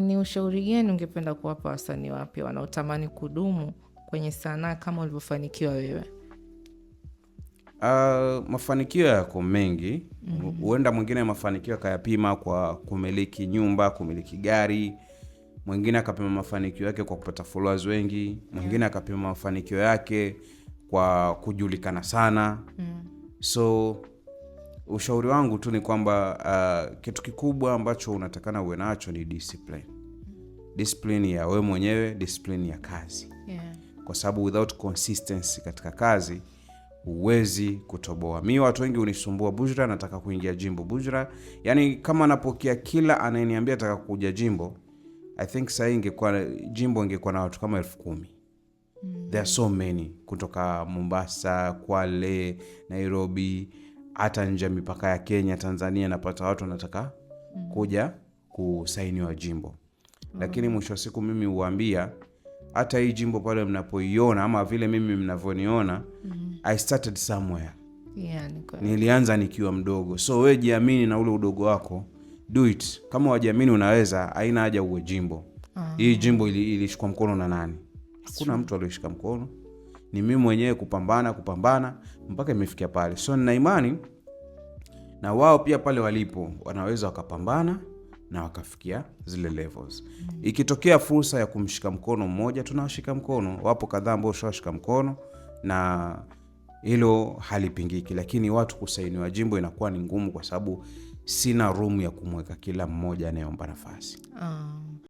Ni ushauri gani ungependa kuwapa wasanii wapya wanaotamani kudumu kwenye sanaa kama ulivyofanikiwa wewe? Mafanikio yako mengi. Huenda mwingine mafanikio akayapima kwa kumiliki nyumba, kumiliki gari. Mwingine akapima mafanikio yake kwa kupata followers wengi. Mwingine akapima mafanikio yake kwa kujulikana sana. So ushauri wangu tu ni kwamba kitu kikubwa ambacho unatakana uwe nacho ni discipline. Discipline ya wewe mwenyewe, discipline ya kazi. Kwa sababu without consistency katika kazi huwezi kutoboa. Mimi watu wengi unisumbua, Bujra nataka kuingia Jimbo, Bujra. Yani kama napokea kila anayeniambia nataka kuja Jimbo, I think sasa ingekuwa Jimbo ingekuwa na watu kama 10,000. There are so many kutoka Mombasa, Kwale, Nairobi, hata nje mipaka ya Kenya, Tanzania napata watu wanataka kuja kusainiwa Jimbo. Lakini mwisho wa siku mimi huambia hata hii Jimbo pale mnapoiona ama vile mimi mnavoniona, I started somewhere. Nilianza nikiwa mdogo. So wewe jiamini na ule udogo wako, do it. Kama wajiamini unaweza, haina haja uwe Jimbo. Hii Jimbo ilishikwa mkono na nani? Hakuna mtu aliyeshika mkono. Ni mimi mwenyewe kupambana mpaka imefikia pale. So nina imani na wao pia pale walipo wanaweza wakapambana na wakafikia zile levels. Ikitokea fursa ya kumshika mkono mmoja, tunawashika mkono. Wapo kadhaa ambao washika mkono na hilo halipingiki. Lakini watu kusainiwa Jimbo inakuwa ni ngumu kwa sababu sina room ya kumweka kila mmoja anayeomba nafasi.